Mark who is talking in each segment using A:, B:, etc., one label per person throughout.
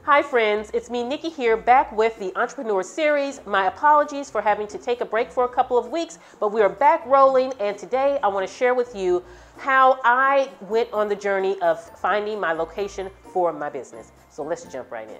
A: Hi friends, it's me Nikki here, back with the Entrepreneur series. My apologies for having to take a break for a couple of weeks, but we are back rolling, and today I want to share with you how I went on the journey of finding my location for my business. So let's jump right in.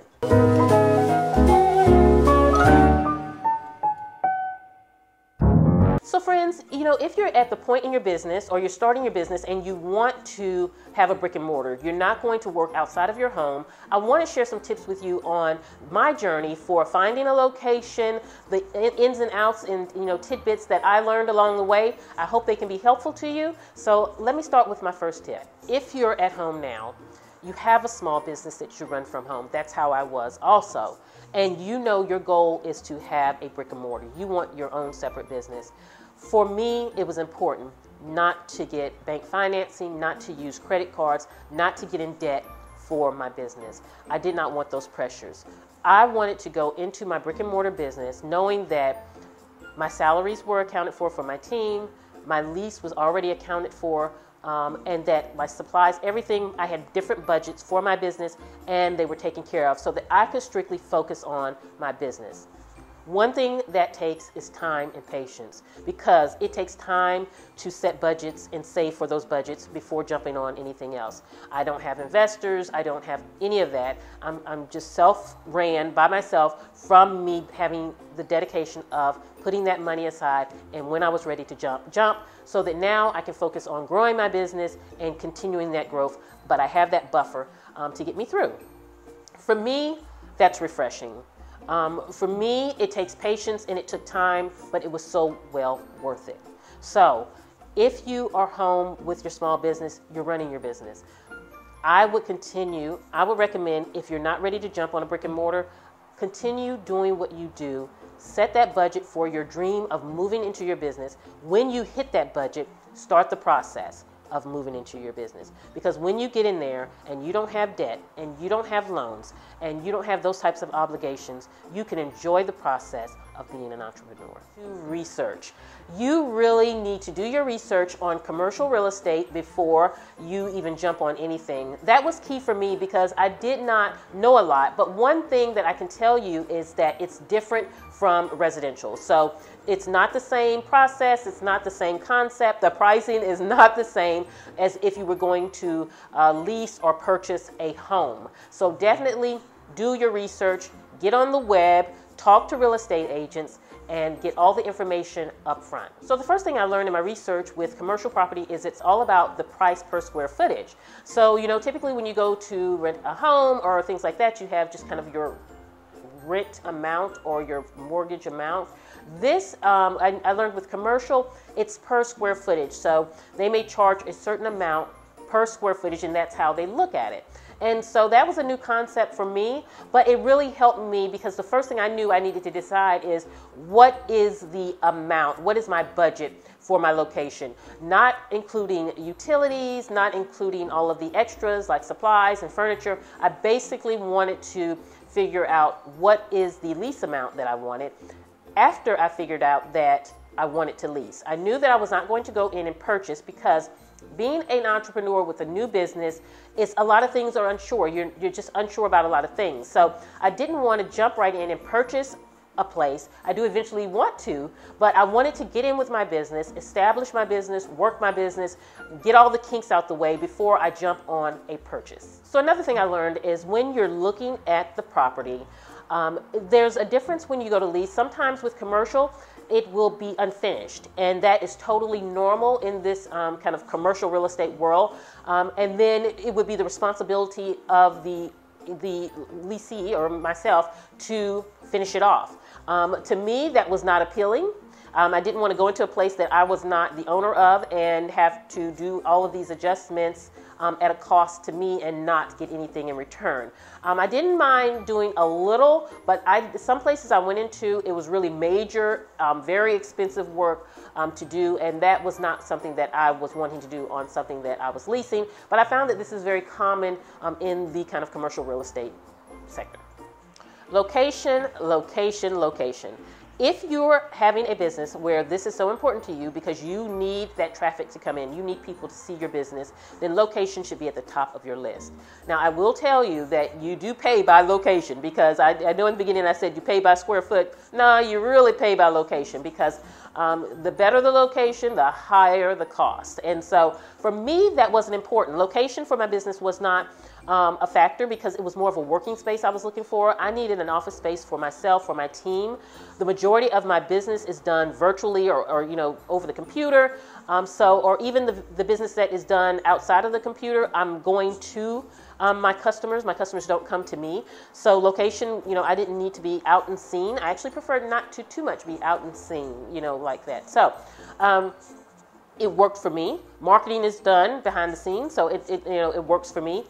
A: So friends, if you're at the point in your business or you're starting your business and you want to have a brick and mortar, you're not going to work outside of your home, I want to share some tips with you on my journey for finding a location, the ins and outs and tidbits that I learned along the way. I hope they can be helpful to you. So let me start with my first tip. If you're at home now, you have a small business that you run from home. That's how I was also. And your goal is to have a brick and mortar. You want your own separate business. For me, it was important not to get bank financing, not to use credit cards, not to get in debt for my business. I did not want those pressures. I wanted to go into my brick and mortar business knowing that my salaries were accounted for my team, my lease was already accounted for, and that my supplies, everything, I had different budgets for my business and they were taken care of so that I could strictly focus on my business. One thing that takes is time and patience, because it takes time to set budgets and save for those budgets before jumping on anything else. I don't have investors. I don't have any of that. I'm just self-ran by myself from me having the dedication of putting that money aside, and when I was ready to jump, so that now I can focus on growing my business and continuing that growth, but I have that buffer to get me through. For me, that's refreshing. For me, it takes patience and it took time, but it was so well worth it. So if you are home with your small business, you're running your business, I would recommend, if you're not ready to jump on a brick and mortar, continue doing what you do. Set that budget for your dream of moving into your business. When you hit that budget, start the process of moving into your business. Because when you get in there and you don't have debt and you don't have loans and you don't have those types of obligations, you can enjoy the process of being an entrepreneur. Do research. You really need to do your research on commercial real estate before you even jump on anything. That was key for me because I did not know a lot, but one thing that I can tell you is that it's different from residential. So it's not the same process, it's not the same concept, the pricing is not the same as if you were going to lease or purchase a home. So definitely do your research, get on the web, talk to real estate agents, and get all the information up front. So the first thing I learned in my research with commercial property is it's all about the price per square footage. So, typically when you go to rent a home or things like that, you have just kind of your rent amount or your mortgage amount. This, I learned with commercial, it's per square footage. So they may charge a certain amount per square footage, and that's how they look at it. And so that was a new concept for me, but it really helped me because the first thing I knew I needed to decide is what is the amount, what is my budget for my location, not including utilities, not including all of the extras like supplies and furniture. I basically wanted to figure out what is the lease amount that I wanted. After I figured out that I wanted to lease, I knew that I was not going to go in and purchase because being an entrepreneur with a new business is a lot of things are unsure. You're just unsure about a lot of things. So I didn't want to jump right in and purchase a place. I do eventually want to, but I wanted to get in with my business, establish my business, work my business, get all the kinks out the way before I jump on a purchase. So another thing I learned is when you're looking at the property, there's a difference when you go to lease. Sometimes with commercial, it will be unfinished, and that is totally normal in this kind of commercial real estate world. And then it would be the responsibility of the leasee or myself to finish it off. To me, that was not appealing. I didn't want to go into a place that I was not the owner of and have to do all of these adjustments at a cost to me and not get anything in return. I didn't mind doing a little, but some places I went into, it was really major, very expensive work to do, and that was not something that I was wanting to do on something that I was leasing. But I found that this is very common in the kind of commercial real estate sector. Location, location, location. If you're having a business where this is so important to you because you need that traffic to come in, you need people to see your business, then location should be at the top of your list. Now, I will tell you that you do pay by location, because I know in the beginning I said you pay by square foot. No, you really pay by location, because the better the location, the higher the cost. And so for me, that wasn't important. Location for my business was not a factor, because it was more of a working space I was looking for. I needed an office space for myself, for my team. The majority of my business is done virtually or over the computer. Or even the business that is done outside of the computer, I'm going to my customers. My customers don't come to me. So location, I didn't need to be out and seen. I actually preferred not to too much be out and seen, like that. So it worked for me. Marketing is done behind the scenes, so it works for me.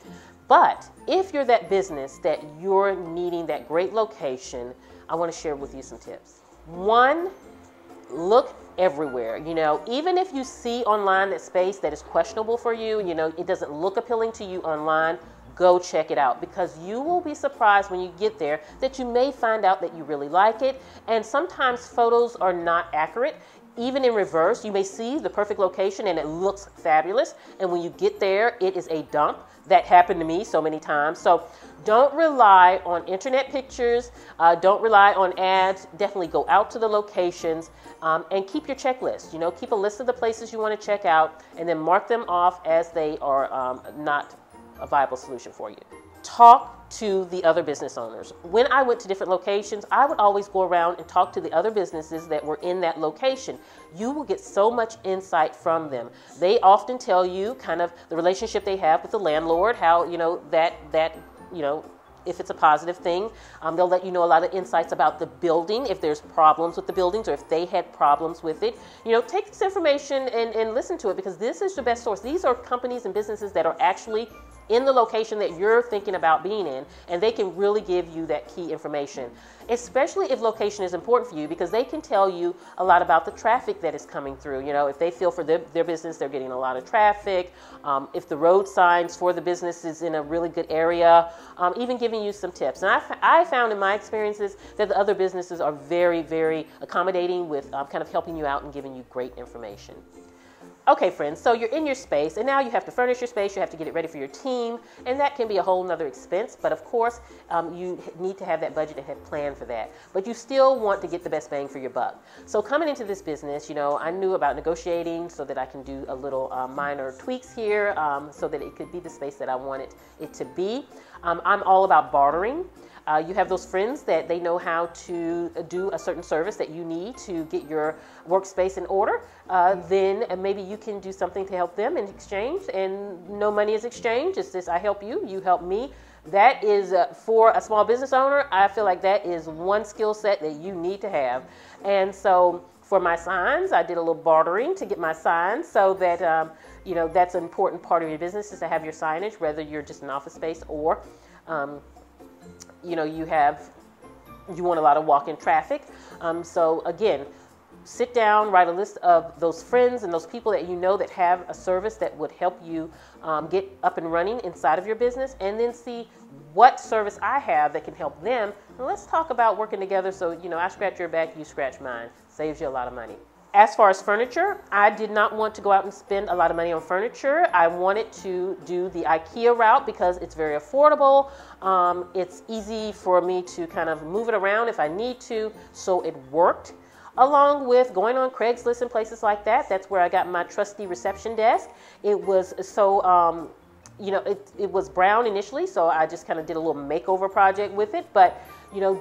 A: But if you're that business that you're needing that great location, I want to share with you some tips. One, look everywhere. Even if you see online that space that is questionable for you, it doesn't look appealing to you online, go check it out, because you will be surprised when you get there that you may find out that you really like it. And sometimes photos are not accurate. Even in reverse, you may see the perfect location and it looks fabulous, and when you get there, it is a dump. That happened to me so many times. So don't rely on internet pictures. Don't rely on ads. Definitely go out to the locations and keep your checklist. Keep a list of the places you want to check out, and then mark them off as they are not a viable solution for you. Talk to the other business owners. When I went to different locations, I would always go around and talk to the other businesses that were in that location. You will get so much insight from them. They often tell you kind of the relationship they have with the landlord, how, if it's a positive thing. They'll let you know a lot of insights about the building, if there's problems with the buildings or if they had problems with it. Take this information and listen to it, because this is the best source. These are companies and businesses that are actually in the location that you're thinking about being in, and they can really give you that key information, especially if location is important for you, because they can tell you a lot about the traffic that is coming through. If they feel for their business they're getting a lot of traffic, if the road signs for the business is in a really good area, even giving you some tips. And I found in my experiences that the other businesses are very, very accommodating with kind of helping you out and giving you great information. Okay, friends, so you're in your space, and now you have to furnish your space, you have to get it ready for your team, and that can be a whole nother expense, but of course, you need to have that budget and have planned for that. But you still want to get the best bang for your buck. So coming into this business, I knew about negotiating so that I can do a little minor tweaks here so that it could be the space that I wanted it to be. I'm all about bartering. You have those friends that they know how to do a certain service that you need to get your workspace in order. Then maybe you can do something to help them in exchange, and no money is exchanged. It's just I help you, you help me. That is for a small business owner, I feel like that is one skill set that you need to have. And so for my signs, I did a little bartering to get my signs, so that that's an important part of your business, is to have your signage, whether you're just an office space or you want a lot of walk-in traffic. So again, sit down, write a list of those friends and those people that you know that have a service that would help you get up and running inside of your business, and then see what service I have that can help them. And let's talk about working together, so I scratch your back, you scratch mine. Saves you a lot of money. As far as furniture, I did not want to go out and spend a lot of money on furniture. I wanted to do the IKEA route because it's very affordable. It's easy for me to kind of move it around if I need to, so it worked. Along with going on Craigslist and places like that, that's where I got my trusty reception desk. It was so, it was brown initially, so I just kind of did a little makeover project with it, but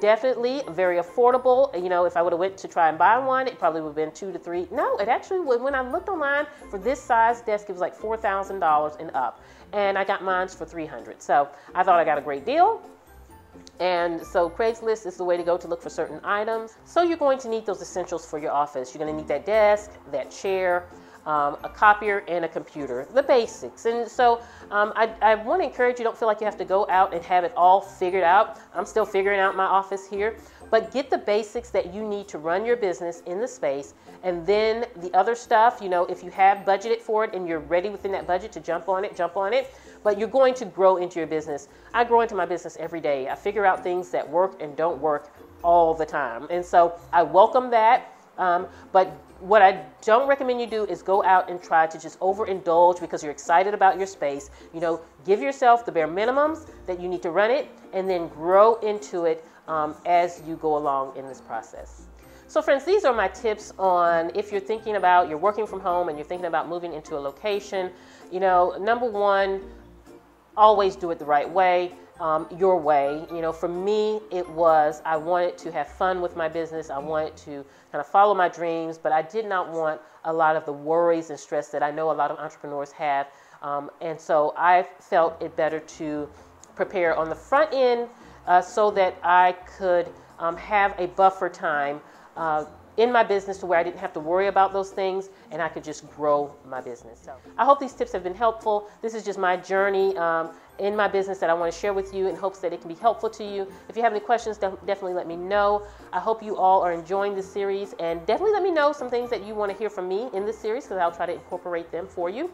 A: definitely very affordable. If I would have went to try and buy one, it probably would have been $2 to $3. No, it actually, when I looked online for this size desk, it was like $4,000 and up. And I got mine for $300. So I thought I got a great deal. And so Craigslist is the way to go to look for certain items. So you're going to need those essentials for your office. You're going to need that desk, that chair, a copier, and a computer, the basics. And so I want to encourage you, don't feel like you have to go out and have it all figured out. I'm still figuring out my office here, but get the basics that you need to run your business in the space. And then the other stuff, if you have budgeted for it and you're ready within that budget to jump on it, but you're going to grow into your business. I grow into my business every day. I figure out things that work and don't work all the time. And so I welcome that. But what I don't recommend you do is go out and try to just overindulge because you're excited about your space. You know, give yourself the bare minimums that you need to run it, and then grow into it as you go along in this process. So friends, these are my tips on if you're thinking about, you're working from home and you're thinking about moving into a location. You know, number one, always do it the right way. Your way. You know, for me, it was, I wanted to have fun with my business. I wanted to kind of follow my dreams, but I did not want a lot of the worries and stress that I know a lot of entrepreneurs have. And so I felt it better to prepare on the front end so that I could have a buffer time in my business to where I didn't have to worry about those things and I could just grow my business. So I hope these tips have been helpful. This is just my journey in my business that I want to share with you in hopes that it can be helpful to you. If you have any questions, definitely let me know. I hope you all are enjoying this series, and definitely let me know some things that you want to hear from me in this series because I'll try to incorporate them for you.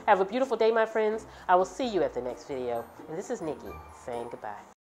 A: Have a beautiful day, my friends. I will see you at the next video. And this is Nikki saying goodbye.